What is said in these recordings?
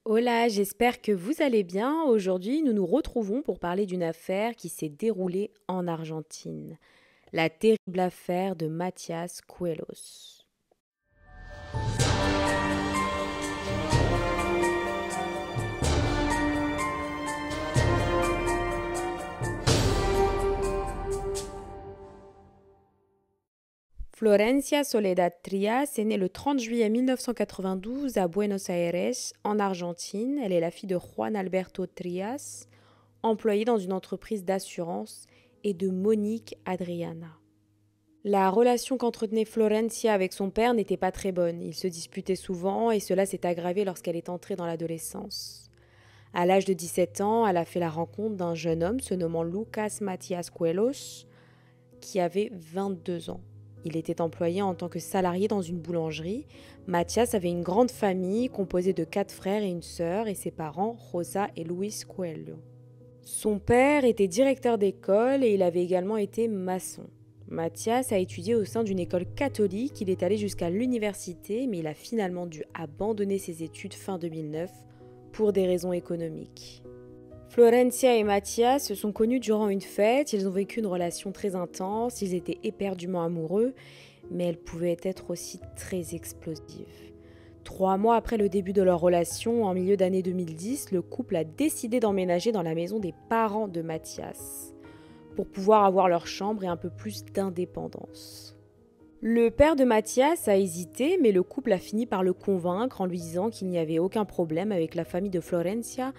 Hola, j'espère que vous allez bien. Aujourd'hui, nous nous retrouvons pour parler d'une affaire qui s'est déroulée en Argentine. La terrible affaire de Matías Cuelos. Florencia Soledad Trias est née le 30 juillet 1992 à Buenos Aires, en Argentine. Elle est la fille de Juan Alberto Trias, employé dans une entreprise d'assurance, et de Monique Adriana. La relation qu'entretenait Florencia avec son père n'était pas très bonne. Ils se disputaient souvent et cela s'est aggravé lorsqu'elle est entrée dans l'adolescence. À l'âge de 17 ans, elle a fait la rencontre d'un jeune homme se nommant Lucas Matías Cuelos, qui avait 22 ans. Il était employé en tant que salarié dans une boulangerie. Matías avait une grande famille composée de 4 frères et une sœur et ses parents, Rosa et Luis Coelho. Son père était directeur d'école et il avait également été maçon. Matías a étudié au sein d'une école catholique, il est allé jusqu'à l'université, mais il a finalement dû abandonner ses études fin 2009 pour des raisons économiques. Florencia et Matías se sont connus durant une fête, ils ont vécu une relation très intense, ils étaient éperdument amoureux, mais elle pouvait être aussi très explosive. 3 mois après le début de leur relation, en milieu d'année 2010, le couple a décidé d'emménager dans la maison des parents de Matías, pour pouvoir avoir leur chambre et un peu plus d'indépendance. Le père de Matías a hésité, mais le couple a fini par le convaincre en lui disant qu'il n'y avait aucun problème avec la famille de Florencia,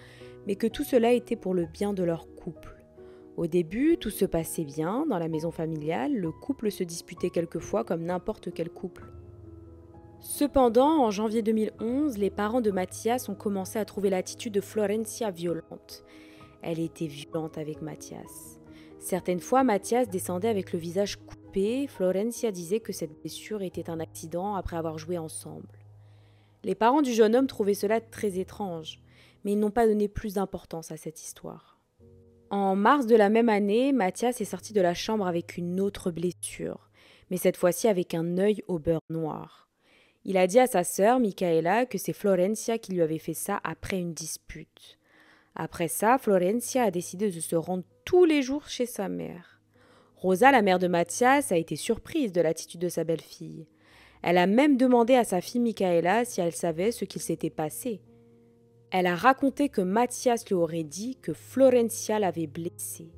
mais que tout cela était pour le bien de leur couple. Au début, tout se passait bien dans la maison familiale, le couple se disputait quelquefois comme n'importe quel couple. Cependant, en janvier 2011, les parents de Matías ont commencé à trouver l'attitude de Florencia violente. Elle était violente avec Matías. Certaines fois, Matías descendait avec le visage coupé. Florencia disait que cette blessure était un accident après avoir joué ensemble. Les parents du jeune homme trouvaient cela très étrange, mais ils n'ont pas donné plus d'importance à cette histoire. En mars de la même année, Matías est sorti de la chambre avec une autre blessure, mais cette fois-ci avec un œil au beurre noir. Il a dit à sa sœur, Micaela, que c'est Florencia qui lui avait fait ça après une dispute. Après ça, Florencia a décidé de se rendre tous les jours chez sa mère. Rosa, la mère de Matías, a été surprise de l'attitude de sa belle-fille. Elle a même demandé à sa fille Micaela si elle savait ce qu'il s'était passé. Elle a raconté que Matías lui aurait dit que Florencia l'avait blessé.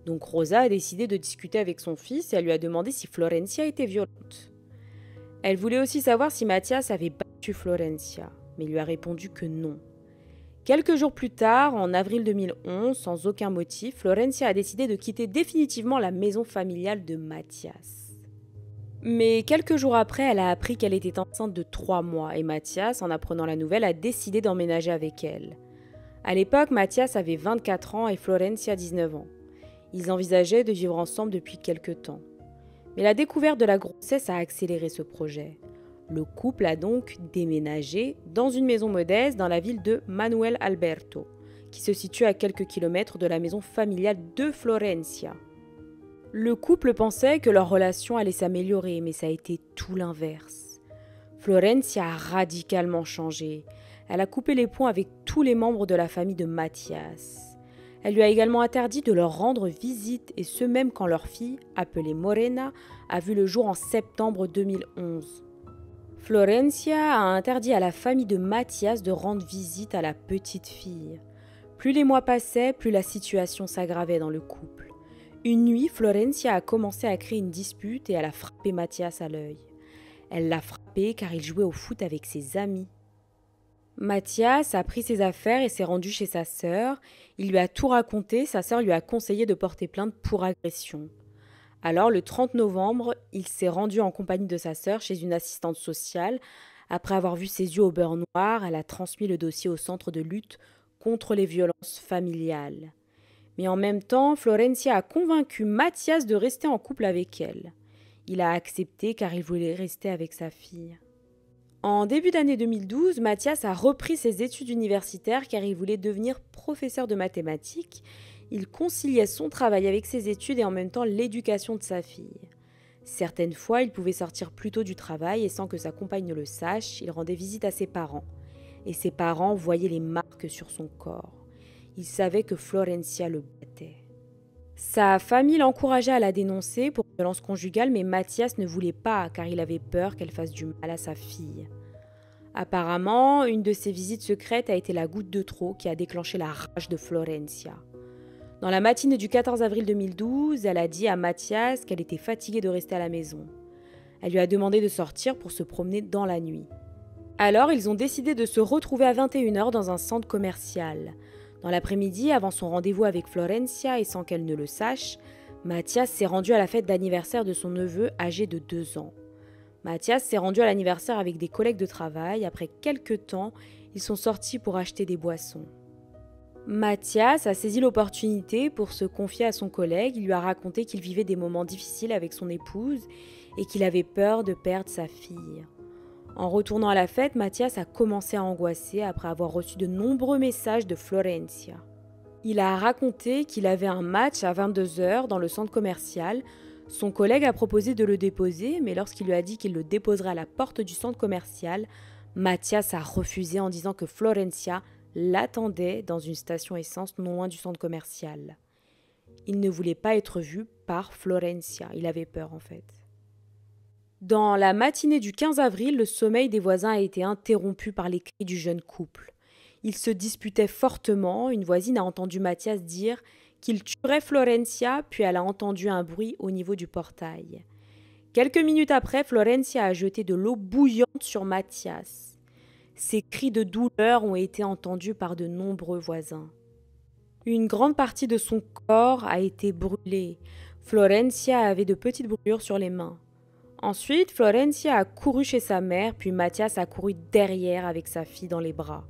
Donc Rosa a décidé de discuter avec son fils et elle lui a demandé si Florencia était violente. Elle voulait aussi savoir si Matías avait battu Florencia, mais il lui a répondu que non. Quelques jours plus tard, en avril 2011, sans aucun motif, Florencia a décidé de quitter définitivement la maison familiale de Matías. Mais quelques jours après, elle a appris qu'elle était enceinte de 3 mois et Matías, en apprenant la nouvelle, a décidé d'emménager avec elle. À l'époque, Matías avait 24 ans et Florencia 19 ans. Ils envisageaient de vivre ensemble depuis quelque temps. Mais la découverte de la grossesse a accéléré ce projet. Le couple a donc déménagé dans une maison modeste dans la ville de Manuel Alberto, qui se situe à quelques kilomètres de la maison familiale de Florencia. Le couple pensait que leur relation allait s'améliorer, mais ça a été tout l'inverse. Florencia a radicalement changé. Elle a coupé les ponts avec tous les membres de la famille de Matías. Elle lui a également interdit de leur rendre visite, et ce même quand leur fille, appelée Morena, a vu le jour en septembre 2011. Florencia a interdit à la famille de Matías de rendre visite à la petite fille. Plus les mois passaient, plus la situation s'aggravait dans le couple. Une nuit, Florencia a commencé à créer une dispute et elle a frappé Matías à l'œil. Elle l'a frappé car il jouait au foot avec ses amis. Matías a pris ses affaires et s'est rendu chez sa sœur. Il lui a tout raconté, sa sœur lui a conseillé de porter plainte pour agression. Alors, le 30 novembre, il s'est rendu en compagnie de sa sœur chez une assistante sociale. Après avoir vu ses yeux au beurre noir, elle a transmis le dossier au centre de lutte contre les violences familiales. Mais en même temps, Florencia a convaincu Matías de rester en couple avec elle. Il a accepté car il voulait rester avec sa fille. En début d'année 2012, Matías a repris ses études universitaires car il voulait devenir professeur de mathématiques. Il conciliait son travail avec ses études et en même temps l'éducation de sa fille. Certaines fois, il pouvait sortir plus tôt du travail et sans que sa compagne ne le sache, il rendait visite à ses parents. et ses parents voyaient les marques sur son corps. Ils savaient que Florencia le battait. Sa famille l'encourageait à la dénoncer pour violence conjugale, mais Mathias ne voulait pas car il avait peur qu'elle fasse du mal à sa fille. Apparemment, une de ses visites secrètes a été la goutte de trop qui a déclenché la rage de Florencia. Dans la matinée du 14 avril 2012, elle a dit à Mathias qu'elle était fatiguée de rester à la maison. Elle lui a demandé de sortir pour se promener dans la nuit. Alors, ils ont décidé de se retrouver à 21h dans un centre commercial. Dans l'après-midi, avant son rendez-vous avec Florencia et sans qu'elle ne le sache, Mathias s'est rendu à la fête d'anniversaire de son neveu âgé de 2 ans. Mathias s'est rendu à l'anniversaire avec des collègues de travail. Après quelques temps, ils sont sortis pour acheter des boissons. Mathias a saisi l'opportunité pour se confier à son collègue. Il lui a raconté qu'il vivait des moments difficiles avec son épouse et qu'il avait peur de perdre sa fille. En retournant à la fête, Mathias a commencé à angoisser après avoir reçu de nombreux messages de Florencia. Il a raconté qu'il avait un match à 22h dans le centre commercial. Son collègue a proposé de le déposer, mais lorsqu'il lui a dit qu'il le déposerait à la porte du centre commercial, Mathias a refusé en disant que Florencia l'attendait dans une station essence non loin du centre commercial. Il ne voulait pas être vu par Florencia, il avait peur en fait. Dans la matinée du 15 avril, le sommeil des voisins a été interrompu par les cris du jeune couple. Ils se disputaient fortement. Une voisine a entendu Mathias dire qu'il tuerait Florencia, puis elle a entendu un bruit au niveau du portail. Quelques minutes après, Florencia a jeté de l'eau bouillante sur Mathias. Ses cris de douleur ont été entendus par de nombreux voisins. Une grande partie de son corps a été brûlée. Florencia avait de petites brûlures sur les mains. Ensuite, Florencia a couru chez sa mère, puis Mathias a couru derrière avec sa fille dans les bras.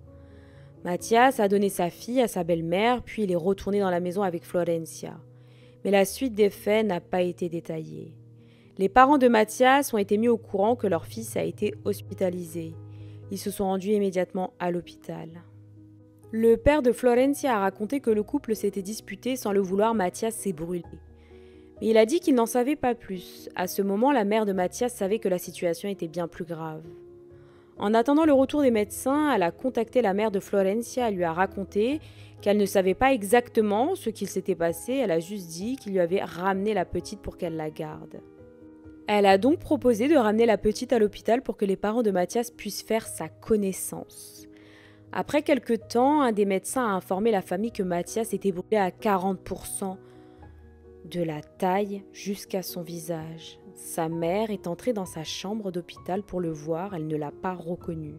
Mathias a donné sa fille à sa belle-mère, puis il est retourné dans la maison avec Florencia. Mais la suite des faits n'a pas été détaillée. Les parents de Mathias ont été mis au courant que leur fils a été hospitalisé. Ils se sont rendus immédiatement à l'hôpital. Le père de Florencia a raconté que le couple s'était disputé sans le vouloir, Mathias s'est brûlé. Mais il a dit qu'il n'en savait pas plus. À ce moment, la mère de Mathias savait que la situation était bien plus grave. En attendant le retour des médecins, elle a contacté la mère de Florencia. Elle lui a raconté qu'elle ne savait pas exactement ce qu'il s'était passé. Elle a juste dit qu'il lui avait ramené la petite pour qu'elle la garde. Elle a donc proposé de ramener la petite à l'hôpital pour que les parents de Mathias puissent faire sa connaissance. Après quelque temps, un des médecins a informé la famille que Mathias était brûlé à 40%. De la taille jusqu'à son visage. Sa mère est entrée dans sa chambre d'hôpital pour le voir, elle ne l'a pas reconnu.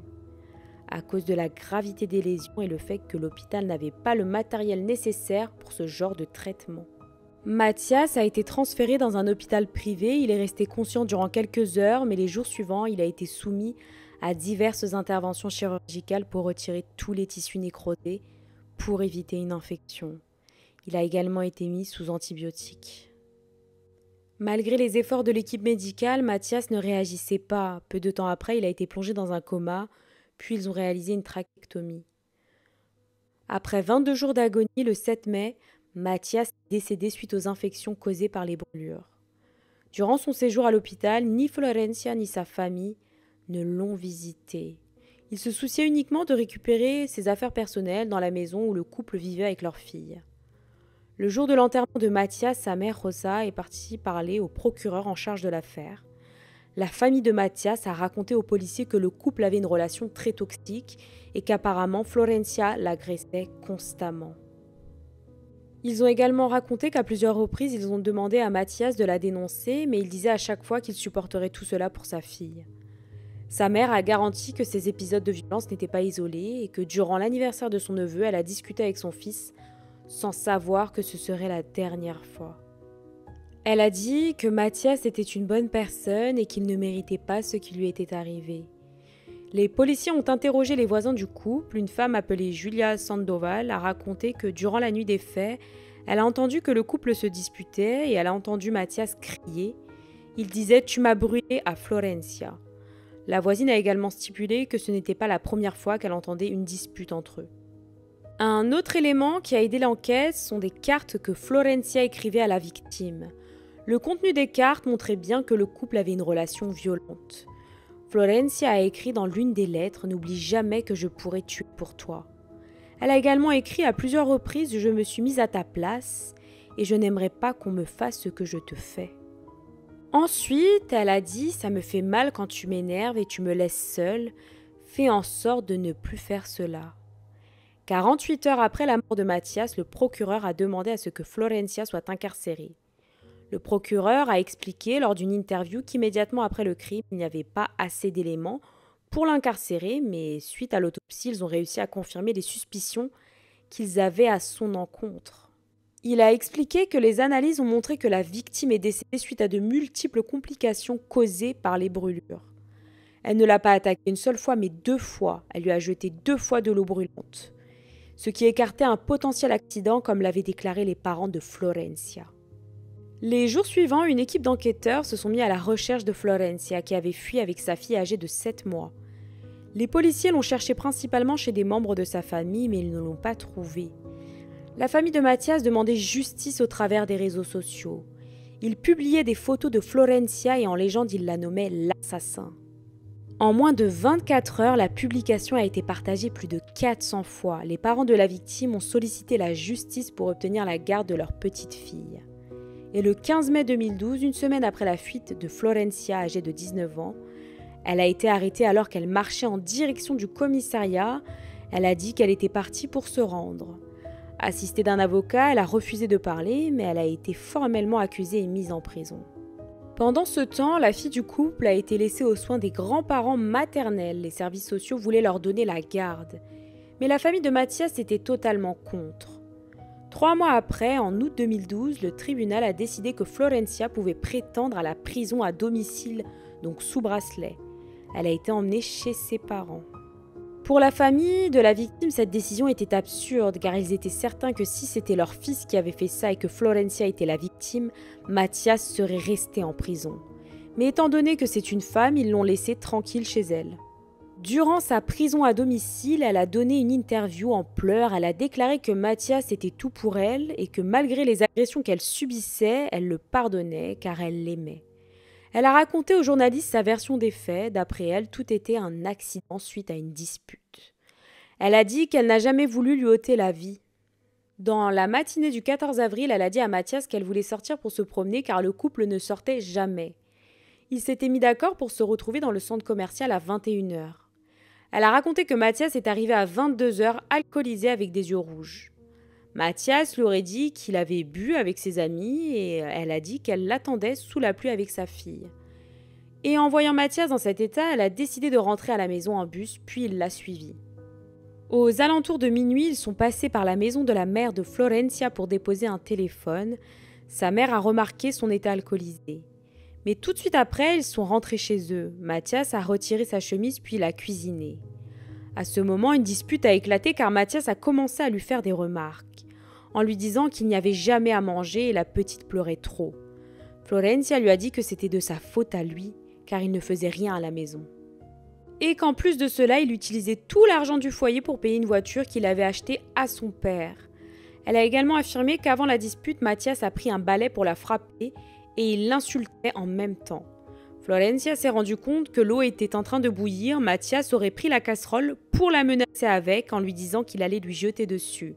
À cause de la gravité des lésions et le fait que l'hôpital n'avait pas le matériel nécessaire pour ce genre de traitement. Mathias a été transféré dans un hôpital privé, il est resté conscient durant quelques heures, mais les jours suivants, il a été soumis à diverses interventions chirurgicales pour retirer tous les tissus nécrosés pour éviter une infection. Il a également été mis sous antibiotiques. Malgré les efforts de l'équipe médicale, Mathias ne réagissait pas. Peu de temps après, il a été plongé dans un coma, puis ils ont réalisé une trachéctomie. Après 22 jours d'agonie, le 7 mai, Mathias est décédé suite aux infections causées par les brûlures. Durant son séjour à l'hôpital, ni Florencia ni sa famille ne l'ont visité. Ils se souciaient uniquement de récupérer ses affaires personnelles dans la maison où le couple vivait avec leur fille. Le jour de l'enterrement de Mathias, sa mère Rosa est partie parler au procureur en charge de l'affaire. La famille de Mathias a raconté aux policiers que le couple avait une relation très toxique et qu'apparemment Florencia l'agressait constamment. Ils ont également raconté qu'à plusieurs reprises, ils ont demandé à Mathias de la dénoncer, mais il disait à chaque fois qu'il supporterait tout cela pour sa fille. Sa mère a garanti que ces épisodes de violence n'étaient pas isolés et que durant l'anniversaire de son neveu, elle a discuté avec son fils sans savoir que ce serait la dernière fois. Elle a dit que Mathias était une bonne personne et qu'il ne méritait pas ce qui lui était arrivé. Les policiers ont interrogé les voisins du couple. Une femme appelée Julia Sandoval a raconté que durant la nuit des faits, elle a entendu que le couple se disputait et elle a entendu Mathias crier. Il disait « Tu m'as brûlé » à Florencia. La voisine a également stipulé que ce n'était pas la première fois qu'elle entendait une dispute entre eux. Un autre élément qui a aidé l'enquête sont des cartes que Florencia écrivait à la victime. Le contenu des cartes montrait bien que le couple avait une relation violente. Florencia a écrit dans l'une des lettres « N'oublie jamais que je pourrais tuer pour toi ». Elle a également écrit à plusieurs reprises « Je me suis mise à ta place et je n'aimerais pas qu'on me fasse ce que je te fais ». Ensuite, elle a dit « Ça me fait mal quand tu m'énerves et tu me laisses seule. Fais en sorte de ne plus faire cela. » 48 heures après la mort de Mathias, le procureur a demandé à ce que Florencia soit incarcérée. Le procureur a expliqué lors d'une interview qu'immédiatement après le crime, il n'y avait pas assez d'éléments pour l'incarcérer, mais suite à l'autopsie, ils ont réussi à confirmer les suspicions qu'ils avaient à son encontre. Il a expliqué que les analyses ont montré que la victime est décédée suite à de multiples complications causées par les brûlures. Elle ne l'a pas attaqué une seule fois, mais 2 fois. Elle lui a jeté 2 fois de l'eau brûlante, ce qui écartait un potentiel accident comme l'avaient déclaré les parents de Florencia. Les jours suivants, une équipe d'enquêteurs se sont mis à la recherche de Florencia qui avait fui avec sa fille âgée de 7 mois. Les policiers l'ont cherché principalement chez des membres de sa famille, mais ils ne l'ont pas trouvée. La famille de Mathias demandait justice au travers des réseaux sociaux. Ils publiaient des photos de Florencia et en légende, ils la nommaient l'assassin. En moins de 24 heures, la publication a été partagée plus de 400 fois. Les parents de la victime ont sollicité la justice pour obtenir la garde de leur petite fille. Et le 15 mai 2012, une semaine après la fuite de Florencia, âgée de 19 ans, elle a été arrêtée alors qu'elle marchait en direction du commissariat. Elle a dit qu'elle était partie pour se rendre. Assistée d'un avocat, elle a refusé de parler, mais elle a été formellement accusée et mise en prison. Pendant ce temps, la fille du couple a été laissée aux soins des grands-parents maternels. Les services sociaux voulaient leur donner la garde. Mais la famille de Mathias était totalement contre. 3 mois après, en août 2012, le tribunal a décidé que Florencia pouvait prétendre à la prison à domicile, donc sous bracelet. Elle a été emmenée chez ses parents. Pour la famille de la victime, cette décision était absurde, car ils étaient certains que si c'était leur fils qui avait fait ça et que Florencia était la victime, Mathias serait resté en prison. Mais étant donné que c'est une femme, ils l'ont laissée tranquille chez elle. Durant sa prison à domicile, elle a donné une interview en pleurs. Elle a déclaré que Mathias était tout pour elle et que malgré les agressions qu'elle subissait, elle le pardonnait car elle l'aimait. Elle a raconté aux journalistes sa version des faits. D'après elle, tout était un accident suite à une dispute. Elle a dit qu'elle n'a jamais voulu lui ôter la vie. Dans la matinée du 14 avril, elle a dit à Mathias qu'elle voulait sortir pour se promener car le couple ne sortait jamais. Ils s'étaient mis d'accord pour se retrouver dans le centre commercial à 21h. Elle a raconté que Mathias est arrivé à 22h alcoolisé avec des yeux rouges. Mathias lui aurait dit qu'il avait bu avec ses amis et elle a dit qu'elle l'attendait sous la pluie avec sa fille. Et en voyant Mathias dans cet état, elle a décidé de rentrer à la maison en bus, puis il l'a suivi. Aux alentours de minuit, ils sont passés par la maison de la mère de Florencia pour déposer un téléphone. Sa mère a remarqué son état alcoolisé. Mais tout de suite après, ils sont rentrés chez eux. Mathias a retiré sa chemise puis l'a cuisinée. À ce moment, une dispute a éclaté car Mathias a commencé à lui faire des remarques, en lui disant qu'il n'y avait jamais à manger et la petite pleurait trop. Florencia lui a dit que c'était de sa faute à lui, car il ne faisait rien à la maison. Et qu'en plus de cela, il utilisait tout l'argent du foyer pour payer une voiture qu'il avait achetée à son père. Elle a également affirmé qu'avant la dispute, Mathias a pris un balai pour la frapper et il l'insultait en même temps. Florencia s'est rendu compte que l'eau était en train de bouillir. Mathias aurait pris la casserole pour la menacer avec en lui disant qu'il allait lui jeter dessus.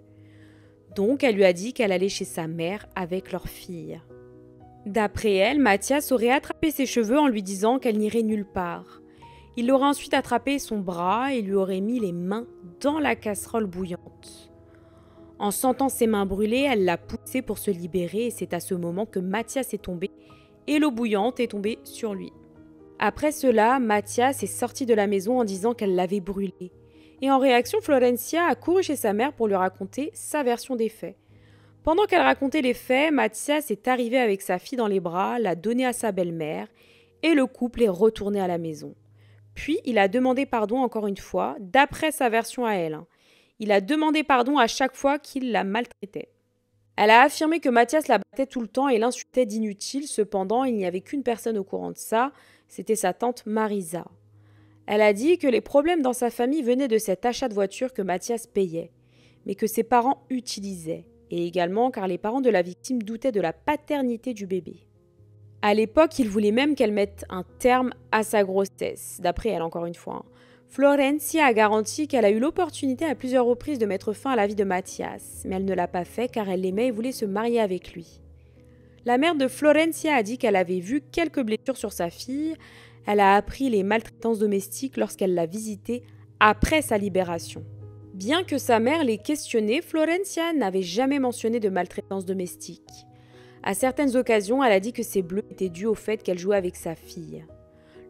Donc elle lui a dit qu'elle allait chez sa mère avec leur fille. D'après elle, Mathias aurait attrapé ses cheveux en lui disant qu'elle n'irait nulle part. Il aurait ensuite attrapé son bras et lui aurait mis les mains dans la casserole bouillante. En sentant ses mains brûler, elle l'a poussé pour se libérer et c'est à ce moment que Mathias est tombé et l'eau bouillante est tombée sur lui. Après cela, Mathias est sorti de la maison en disant qu'elle l'avait brûlé. Et en réaction, Florencia a couru chez sa mère pour lui raconter sa version des faits. Pendant qu'elle racontait les faits, Mathias est arrivé avec sa fille dans les bras, l'a donnée à sa belle-mère et le couple est retourné à la maison. Puis, il a demandé pardon encore une fois, d'après sa version à elle. Il a demandé pardon à chaque fois qu'il la maltraitait. Elle a affirmé que Mathias la battait tout le temps et l'insultait d'inutile. Cependant, il n'y avait qu'une personne au courant de ça, c'était sa tante Marisa. Elle a dit que les problèmes dans sa famille venaient de cet achat de voiture que Mathias payait, mais que ses parents utilisaient, et également car les parents de la victime doutaient de la paternité du bébé. À l'époque, il voulait même qu'elle mette un terme à sa grossesse, d'après elle encore une fois. Florencia a garanti qu'elle a eu l'opportunité à plusieurs reprises de mettre fin à la vie de Mathias, mais elle ne l'a pas fait car elle l'aimait et voulait se marier avec lui. La mère de Florencia a dit qu'elle avait vu quelques blessures sur sa fille. Elle a appris les maltraitances domestiques lorsqu'elle l'a visitée après sa libération. Bien que sa mère l'ait questionnée, Florencia n'avait jamais mentionné de maltraitance domestique. À certaines occasions, elle a dit que ses bleus étaient dus au fait qu'elle jouait avec sa fille.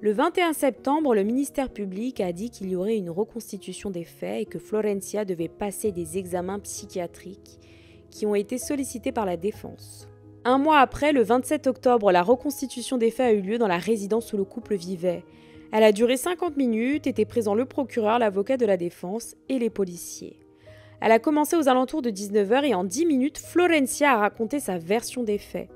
Le 21 septembre, le ministère public a dit qu'il y aurait une reconstitution des faits et que Florencia devait passer des examens psychiatriques qui ont été sollicités par la défense. Un mois après, le 27 octobre, la reconstitution des faits a eu lieu dans la résidence où le couple vivait. Elle a duré 50 minutes, étaient présents le procureur, l'avocat de la défense et les policiers. Elle a commencé aux alentours de 19h et en 10 minutes, Florencia a raconté sa version des faits.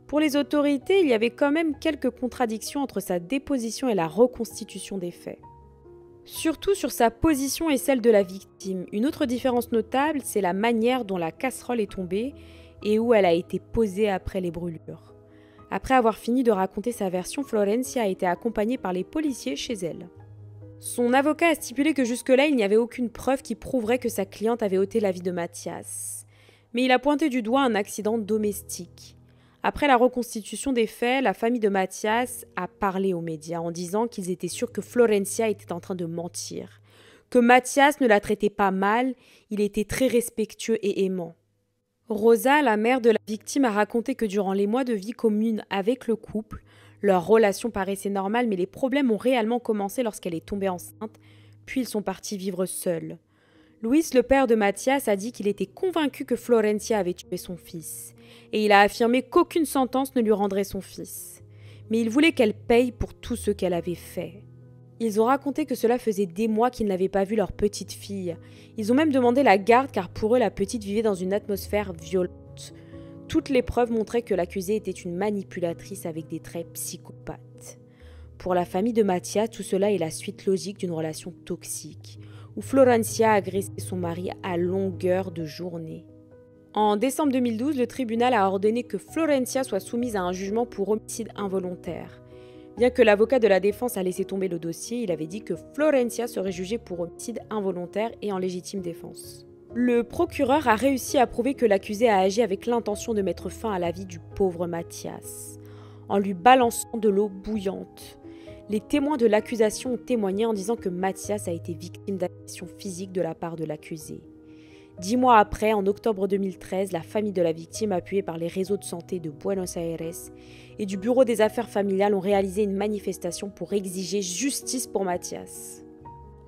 Pour les autorités, il y avait quand même quelques contradictions entre sa déposition et la reconstitution des faits. Surtout sur sa position et celle de la victime. Une autre différence notable, c'est la manière dont la casserole est tombée et où elle a été posée après les brûlures. Après avoir fini de raconter sa version, Florencia a été accompagnée par les policiers chez elle. Son avocat a stipulé que jusque-là, il n'y avait aucune preuve qui prouverait que sa cliente avait ôté la vie de Mathias. Mais il a pointé du doigt un accident domestique. Après la reconstitution des faits, la famille de Mathias a parlé aux médias en disant qu'ils étaient sûrs que Florencia était en train de mentir, que Mathias ne la traitait pas mal, il était très respectueux et aimant. Rosa, la mère de la victime, a raconté que durant les mois de vie commune avec le couple, leur relation paraissait normale, mais les problèmes ont réellement commencé lorsqu'elle est tombée enceinte, puis ils sont partis vivre seuls. Luis, le père de Mathias, a dit qu'il était convaincu que Florencia avait tué son fils, et il a affirmé qu'aucune sentence ne lui rendrait son fils. Mais il voulait qu'elle paye pour tout ce qu'elle avait fait. Ils ont raconté que cela faisait des mois qu'ils n'avaient pas vu leur petite fille. Ils ont même demandé la garde car pour eux la petite vivait dans une atmosphère violente. Toutes les preuves montraient que l'accusée était une manipulatrice avec des traits psychopathes. Pour la famille de Mathias, tout cela est la suite logique d'une relation toxique, où Florencia a agressé son mari à longueur de journée. En décembre 2012, le tribunal a ordonné que Florencia soit soumise à un jugement pour homicide involontaire. Bien que l'avocat de la défense a laissé tomber le dossier, il avait dit que Florencia serait jugée pour homicide involontaire et en légitime défense. Le procureur a réussi à prouver que l'accusé a agi avec l'intention de mettre fin à la vie du pauvre Mathias, en lui balançant de l'eau bouillante. Les témoins de l'accusation ont témoigné en disant que Mathias a été victime d'agression physique de la part de l'accusé. 10 mois après, en octobre 2013, la famille de la victime, appuyée par les réseaux de santé de Buenos Aires et du Bureau des affaires familiales, ont réalisé une manifestation pour exiger justice pour Mathias.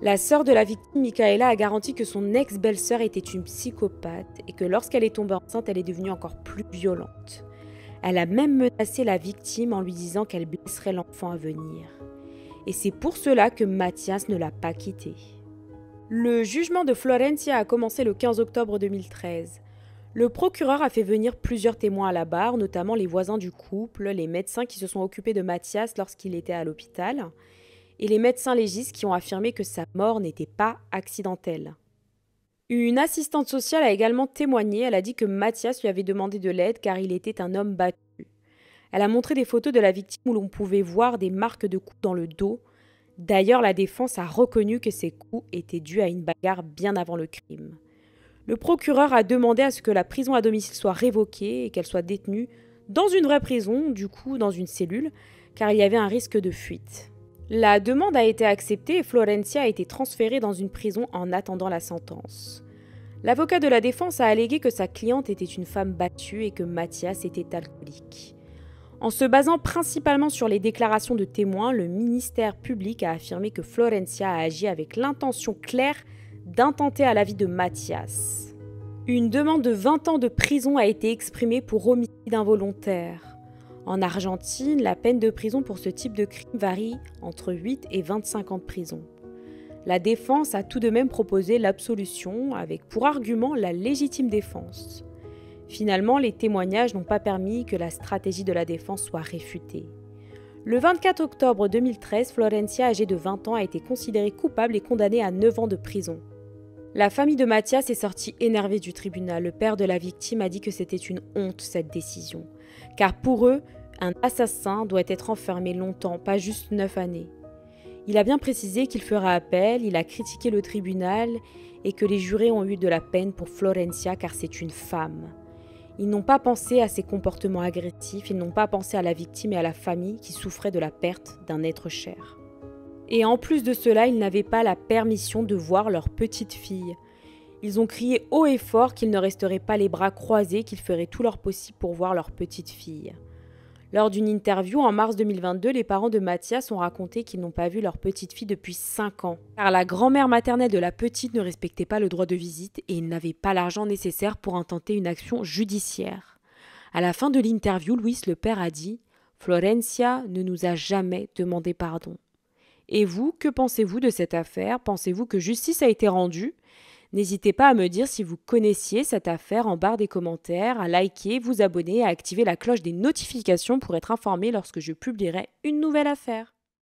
La sœur de la victime, Micaela, a garanti que son ex-belle-sœur était une psychopathe et que lorsqu'elle est tombée enceinte, elle est devenue encore plus violente. Elle a même menacé la victime en lui disant qu'elle blesserait l'enfant à venir. Et c'est pour cela que Mathias ne l'a pas quittée. Le jugement de Florencia a commencé le 15 octobre 2013. Le procureur a fait venir plusieurs témoins à la barre, notamment les voisins du couple, les médecins qui se sont occupés de Mathias lorsqu'il était à l'hôpital, et les médecins légistes qui ont affirmé que sa mort n'était pas accidentelle. Une assistante sociale a également témoigné, elle a dit que Mathias lui avait demandé de l'aide car il était un homme battu. Elle a montré des photos de la victime où l'on pouvait voir des marques de coups dans le dos. D'ailleurs, la défense a reconnu que ces coups étaient dus à une bagarre bien avant le crime. Le procureur a demandé à ce que la prison à domicile soit révoquée et qu'elle soit détenue dans une vraie prison, du coup dans une cellule, car il y avait un risque de fuite. La demande a été acceptée et Florencia a été transférée dans une prison en attendant la sentence. L'avocat de la défense a allégué que sa cliente était une femme battue et que Mathias était alcoolique. En se basant principalement sur les déclarations de témoins, le ministère public a affirmé que Florencia a agi avec l'intention claire d'intenter à la vie de Mathias. Une demande de 20 ans de prison a été exprimée pour homicide involontaire. En Argentine, la peine de prison pour ce type de crime varie entre 8 et 25 ans de prison. La défense a tout de même proposé l'absolution avec pour argument la légitime défense. Finalement, les témoignages n'ont pas permis que la stratégie de la défense soit réfutée. Le 24 octobre 2013, Florencia, âgée de 20 ans, a été considérée coupable et condamnée à 9 ans de prison. La famille de Mathias est sortie énervée du tribunal. Le père de la victime a dit que c'était une honte, cette décision. Car pour eux, Un assassin doit être enfermé longtemps, pas juste 9 années. Il a bien précisé qu'il fera appel, il a critiqué le tribunal et que les jurés ont eu de la peine pour Florencia car c'est une femme. Ils n'ont pas pensé à ses comportements agressifs, ils n'ont pas pensé à la victime et à la famille qui souffraient de la perte d'un être cher. Et en plus de cela, ils n'avaient pas la permission de voir leur petite fille. Ils ont crié haut et fort qu'ils ne resteraient pas les bras croisés, qu'ils feraient tout leur possible pour voir leur petite fille. Lors d'une interview en mars 2022, les parents de Mathias ont raconté qu'ils n'ont pas vu leur petite fille depuis 5 ans, car la grand-mère maternelle de la petite ne respectait pas le droit de visite et ils n'avaient pas l'argent nécessaire pour intenter une action judiciaire. À la fin de l'interview, Luis le père a dit « Florencia ne nous a jamais demandé pardon ». Et vous, que pensez-vous de cette affaire? Pensez-vous que justice a été rendue? N'hésitez pas à me dire si vous connaissiez cette affaire en barre des commentaires, à liker, vous abonner et à activer la cloche des notifications pour être informé lorsque je publierai une nouvelle affaire.